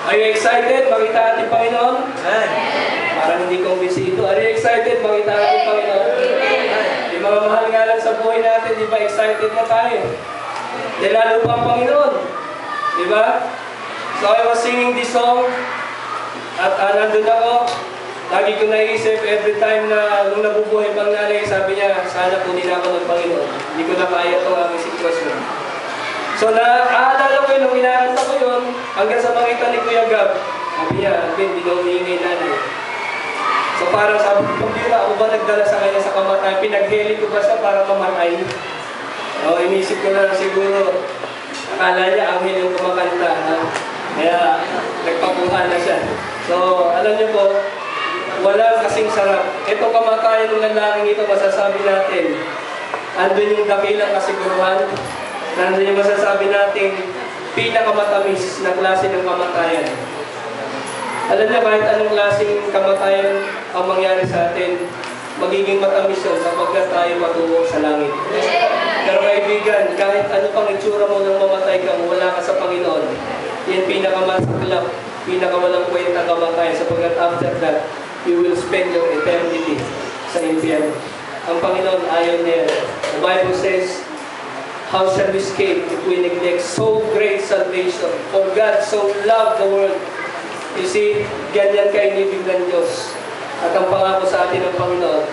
Are you excited makita ating Panginoon? Parang hindi kumbisi ito. Are you excited makita ating Panginoon? Yung mga mahal nga lang sa buhay natin, di ba excited na tayo? Di lalo pa ang Panginoon. Di ba? So I was singing this song at nandun ako. Lagi ko naisip every time na nung nabubuhay pang nanay, sabi niya, sana po din ako ng Panginoon. Hindi ko na kaya itong aming sitwasyon. So naaalala ko yun, nung inaranta ko yun, hanggang sa makita ni Kuya Gab, sabi niya, Ben, dinumingay nanay. So parang sabi ko, pambira, ako ba nagdala sa kanya sa kamatayan? Pinagheli ko ba siya para mamatay? O, inisip ko na siguro, akala niya anghel yung kumakanta. Kaya nagpapuhan na siya. So, alam niyo po, wala kasing sarap. Itong kamatayan ng lalaki ito, masasabi natin, andun yung dakilang kasiguruhan, nandun yung masasabi natin, pinakamatamis na klase ng kamatayan. Alam niyo, kahit anong klaseng kamatayan ang mangyari sa atin, magiging matamis yun sapagkat tayo matuwa sa langit. Pero kaibigan, kahit ano pang itsura mo nang mamatay ka, wala ka sa Panginoon, yan pinakamasaklap, pinakawalang kwenta kamatayan sapagkat after that, you will spend your eternity sa impyerno. Ang Panginoon ayaw niya. The Bible says, how shall we escape if we neglect so great salvation? For God so loved the world. You see, ganyan kainibig ng Diyos. At ang pangako sa atin ng Panginoon,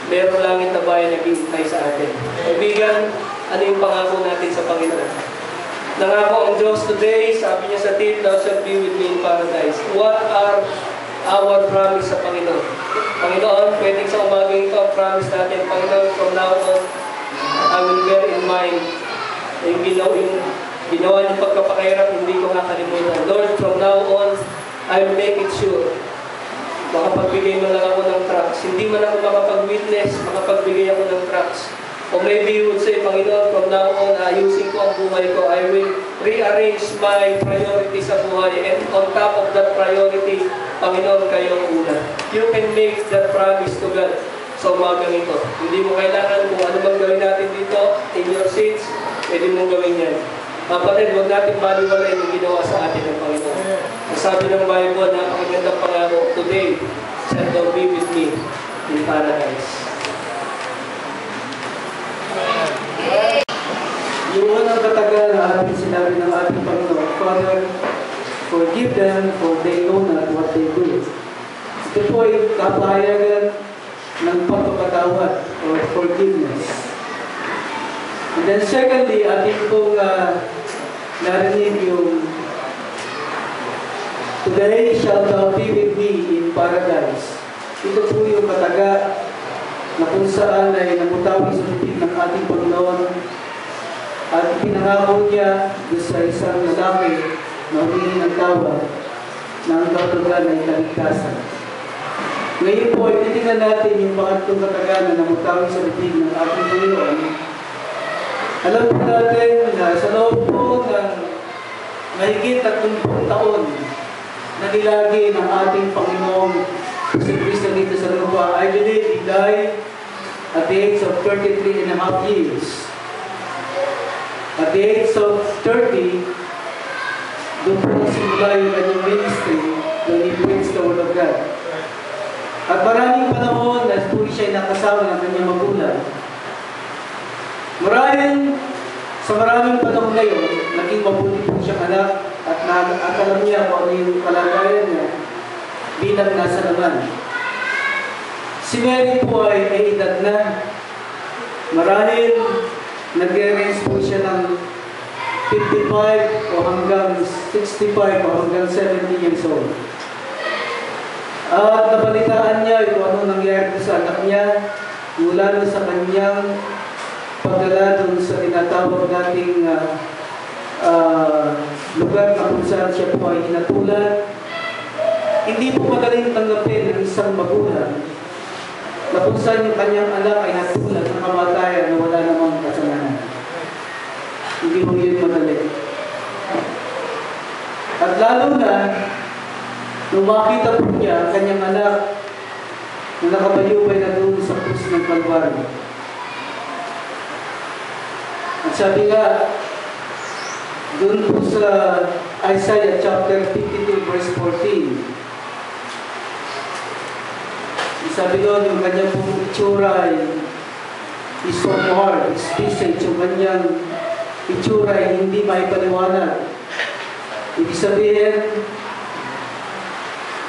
merong langit na bayan na naghihintay sa atin. Kaibigan, ano yung pangako natin sa Panginoon? Nangako ang Diyos today, sabi niya sa tip, thou shalt be with me in paradise. What are our promise sa Panginoon? Panginoon, pwedeng sa umagang ito, ang promise natin, Panginoon, from now on, I will bear in mind yung ginawa niyong pagkapakahirap, hindi ko kakalimutan. Lord, from now on, I will make it sure. Makapagbigay mo lang ako ng tracts. Hindi man ako makapag-witness, makapagbigay ako ng tracts. O maybe you would say, Panginoon, from now on, ayusin ko ang buhay ko. I will rearrange my priorities sa buhay. And on top of that priority, Panginoon, kayo ang una. You can make that promise to God sa umagang ito. Hindi mo kailangan kung ano bang gawin natin dito, in your seats, pwede mong gawin yan. Kapatid, huwag natin baliwalain yung ginawa sa atin ng Panginoon. Sabi ng Bible, napakagandang pangako, today, shall thou be with me in paradise. Yung unang katagal na ating sinabi ng ating Panginoon, Father, forgive them for they know not what they do. Ito po ay kapahayagan ng pagpapatawad or forgiveness. And then secondly, ating pong narinig yung today shall thou be with me in paradise. Ito po yung kataga na kung saan ay namutawi sa bibig ng ating Panginoon at pinangako niya sa isang lalaki na humingi ng tawad na ang kataga ay kaligtasan. Ngayon po, ititingnan natin yung pangatlong kataga na namutawi sa bibig ng ating Panginoon. Alam po natin na sa loob po ng mahigit 30 taon na nilagi ng ating Panginoong si Kristo dito sa lupa, I believe He died at the age of 33 and a half years. At the age of 30, doon po simula yung kanyang ministry when He preached the Word of God. At maraming panahon na po siya nakasama ng kanyang magulang. Sa maraming panahon ngayon, naging mabuti po siyang anak at alam niya kung ano yung kalagayan niya bilang nasa naman. Si Mary po ay may edad na. Marahil nag-range po siya ng 55 o hanggang 65 o hanggang 70 years old. At nabalitaan niya kung ano nangyari sa anak niya mula na sa kanyang pagdala doon sa tinatawag nating lugar na kung saan siya po ay hinatulan. Hindi po magaling tanggapin ng isang magulang na kung saan yung kanyang anak ay hatulan ng kamatayan na wala namang kasalanan. Hindi po yun madali. At lalo na, nung makita po niya kanyang anak na nakabayubay na doon sa krus ng Kalbaryo. At sabi nga, doon po sa Isaiah chapter 52 verse sabi doon, yung kanyang pong itsura ay is so hard, is visage, yung kanyang itsura ay hindi maipaliwanag. Ibig sabihin,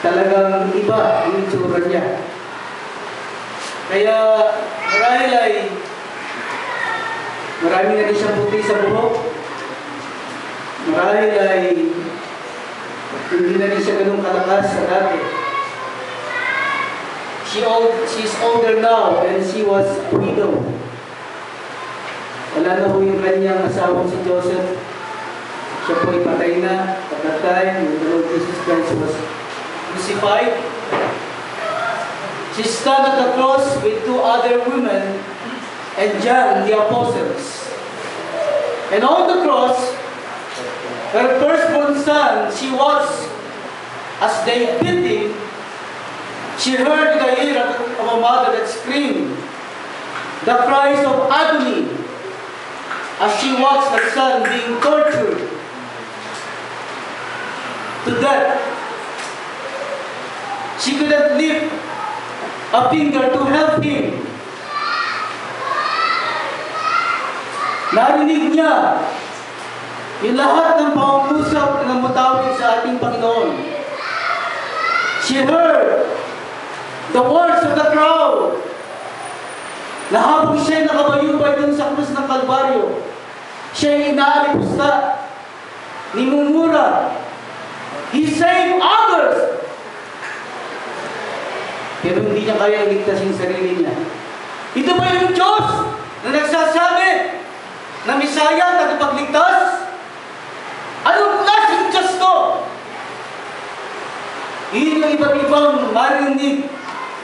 talagang iba yung itsura niya. Kaya marahil ay marami na rin siyang puti sa buhok. Marahil ay hindi na rin siya ganun kalakas sa dati. She's older now and she was a widow. Wala na po yung kanyang asawang si Joseph. Siya po ay patay na at that time when the Lord Jesus Christ was crucified. She stood at the cross with two other women and John the apostles. And on the cross, her firstborn son, she was, as they beat him, she heard in the ear of a mother that screamed, the cries of agony, as she watched her son being tortured to death. She couldn't lift a finger to help him. Narinig niya yung lahat ng pangungusap na namutawid sa ating Panginoon. She heard the words of the crowd na habang siya'y nakabayubay dun sa krus ng Kalbaryo, siya'y inaalipusta, nimumura, He saved others! Pero hindi niya kaya iligtas yung sarili niya. Ito ba yung Diyos na nagsasabi na Misaya at tagapagligtas? Anong klaseng Diyos to? Yun yung iba't ibang marinig.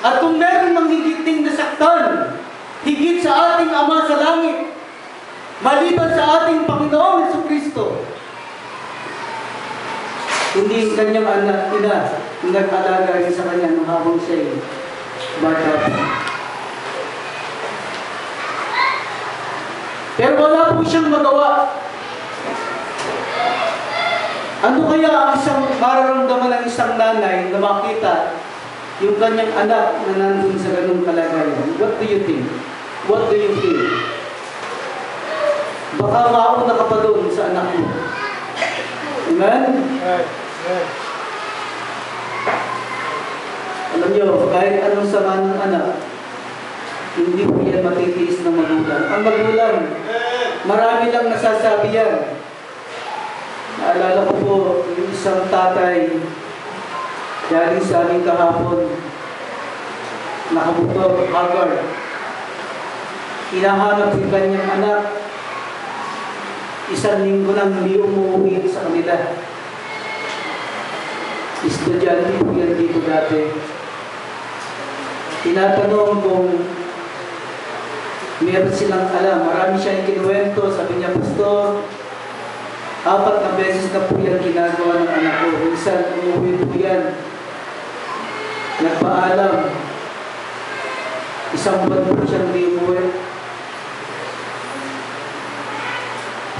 At kung meron mang higiting nasaktan, higit sa ating Ama sa langit, maliban sa ating Panginoong Jesucristo, hindi yung kanyang anak, ina, nag-alaga rin sa kanya nung habang siya'y bata pa. Pero wala po siyang magawa. Ano kaya ang isang mararamdaman ng isang nanay na makita yung kanyang anak na nandun sa ganung kalagayan? What do you think? What do you feel? Baka mauna ka pa doon sa anak mo. Amen? Alam niyo, kahit anong sama ng anak, hindi po yan matitiis ng magulang. Ang magulang, marami lang nasasabi yan. Naalala ko po, yung isang tatay, galing sa aming kahapon, nakabuto, haggard. Hinahanap yung kanyang anak, 1 linggo nang hindi umuwi sa kanila. Estudyante po yan dito dati. Tinatanong kung meron silang alam. Marami siyang kinuwento. Sabi niya, Pastor, 4 na beses na po yan ginagawa ng anak ko. Minsan, umuwi po yan. Nagpaalam. 1 buwan po siyang di umuwi.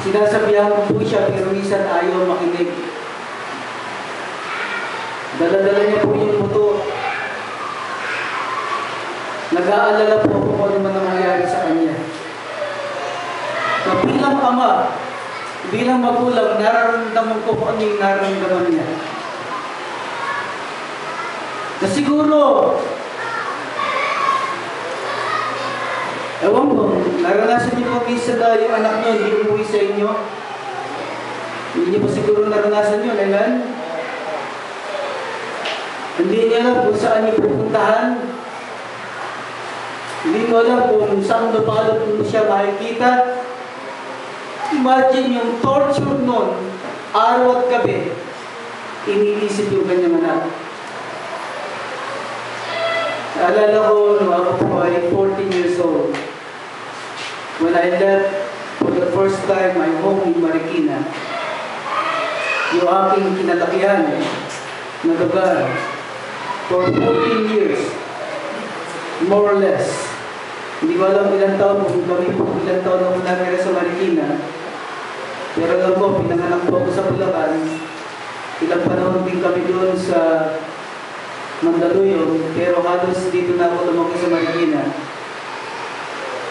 Sinasabihan ko po siya, pero minsan ayaw makinig. Dala-dala niya po yung motor. Nag-aalala po ako kung ano man ang mangyari sa kanya. Na bilang ama, bilang magulang, nararamdaman ko kung ano yung nararamdaman niya. Na siguro, ewan ko, naranasan niyo po minsan na yung anak niyo hindi umuwi sa inyo. Hindi niyo po siguro naranasan yun, amen? Hindi niya alam kung saan niyo pupuntahan. Hindi mo alam kung saan napalot mo siya makikita. Imagine yung torture nun, araw at gabi, iniisip yung kanyang anak. Naalala ko, nung ako po ay 14 years old, when I left for the first time my home in Marikina, yung aking kinalakihan na lugar, for 14 years, more or less. Hindi ko alam ilang taon kung kami po ilang taon na nakira sa Marikina. Pero alam ko, pinanganak po ako sa Bulacan. Ilang panahon din kami doon sa Mandaluyong, pero halos dito na ako lumaki sa Marikina.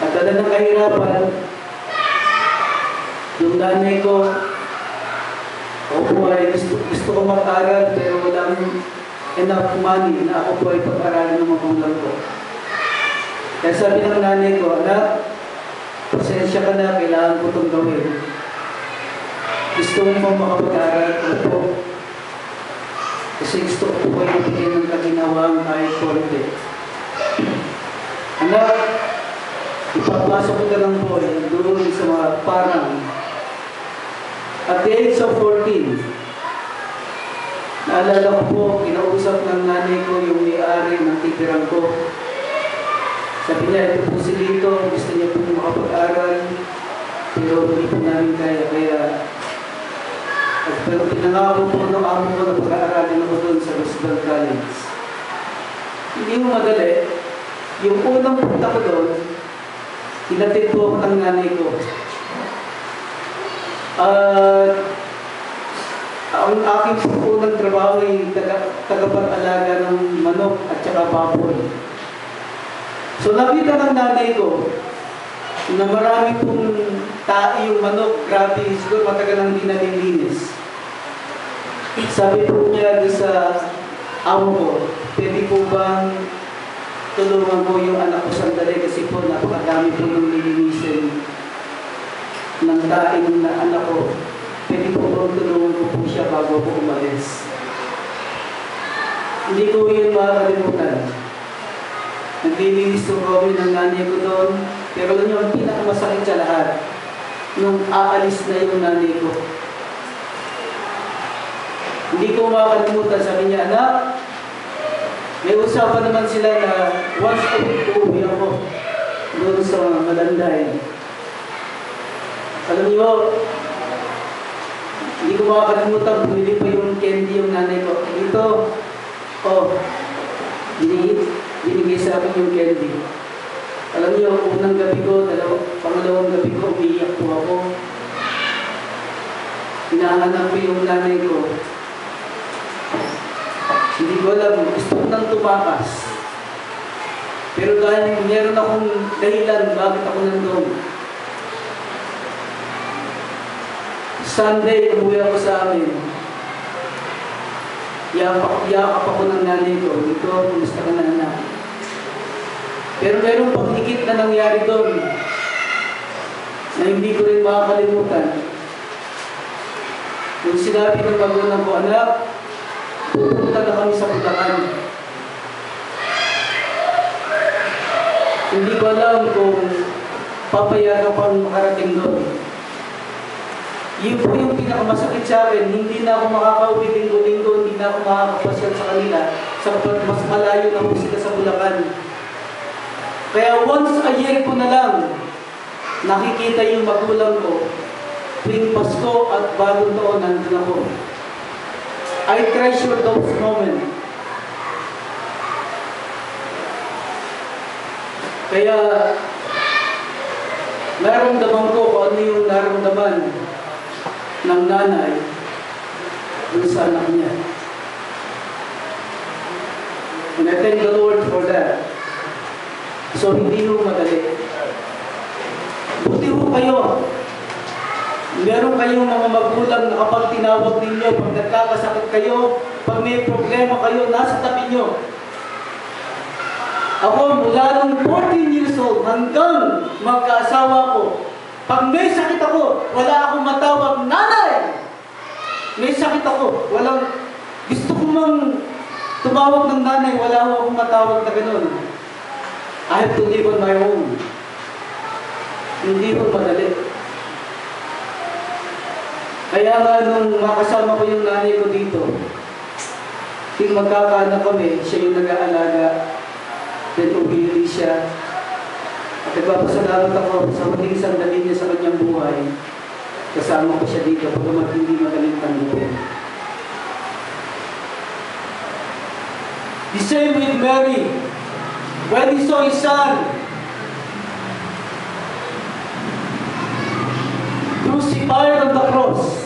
At dala ng kahirapan, yung nanay ko, ako po ay gusto ko mag-aral pero walang enough money na ako po ay pag-aralan ng magulang ko. Kaya sabi ng nanay ko, anak, pasensya ka na, kailangan ko itong gawin. Gusto mo makapag-aral ko po. Kasi gusto ko po ay bigyan ng kaginawang kahit konti. Anak, ipapasok ko ka lang po doon sa mga parang. At the age of 14, naalala ko po, kinausap ng nanay ko yung may-ari ng titiran ko. Sabi niya, ito po si Lito, gusto niya po makapag-aral, pero hindi po namin kaya. Pero pinangako po ng amo ko na pag-aaralin ako doon sa Roosevelt College. Hindi mo madali. Yung unang punta ko doon, hinatid po ako ng nanay ko. Ang aking unang trabaho ay tagapag-alaga ng manok at saka baboy. So nakita ng nanay ko na marami pong tae yung manok, grabe, siguro matagal nang di nalilinis. Sabi po niya sa amo ko, pwede po bang tulungan ko yung anak ko sandali kasi po napakadami po nang nilinisin ng tae ng anak ko. Pwede po bang tulungan ko po siya bago po umalis. Hindi ko yun makakalimutan. Naglilinis ko kami ng nanay ko doon. Pero alam niyo, ang pinakamasakit sa lahat, nung aalis na yung nanay ko. Hindi ko makakalimutan, sabi niya, anak, may usapan naman sila na once a week uuwi ako doon sa Malanday. Alam niyo, hindi ko makakalimutan, bumili pa yung candy yung nanay ko. Dito, binigay sa akin yung candy. Alam niyo, unang gabi ko, pangalawang gabi ko, umiiyak po ako. Hinahanap ko yung nanay ko. Hindi ko alam, gusto ko nang tumakas. Pero dahil meron akong dahilan, bakit ako nandun. Sunday, umuwi ako sa amin. Yakap ako ng nanay ko. Dito, kumusta ka na anak? Pero meron pang higit na nangyari doon na hindi ko rin makakalimutan. Yung sinabi ng magulang ko, anak, pupunta na kami sa Bulacan. Hindi ko alam kung papayagan pang makarating doon. Yun po yung pinakamasakit sa akin. Hindi na ako makakauwi linggo-linggo, hindi na ako makakapasyal sa kanila sapagkat mas malayo na po sila sa Bulacan. Kaya once a year ko na lang nakikita yung magulang ko tuwing Pasko at bagong taon nandun ako. I treasure those moments. Kaya naramdaman ko kung ano yung naramdaman ng nanay dun sa anak niya. And I thank the Lord for that. So, hindi mo madali. Buti ho kayo. Meron kayong mga magulang na kapag tinawag ninyo, pag nagkakasakit kayo, pag may problema kayo, nasa tabi nyo. Ako, mula nung 14 years old hanggang magkaasawa ko, pag may sakit ako, wala akong matawag, nanay! May sakit ako, gusto ko mang tumawag ng nanay, wala akong matawag na ganun. I have to live on my own. Hindi ko madali. Kaya nga nung makasama ko yung nanay ko dito, yung magkakaanak kami, siya yung nag-aalaga, then umili siya. At nagpapasalamat ako sa maging sandali niya sa kanyang buhay. Kasama ko siya dito, pagkamat hindi magaling tanggapin. The same with Mary. When he saw his son crucified on the cross,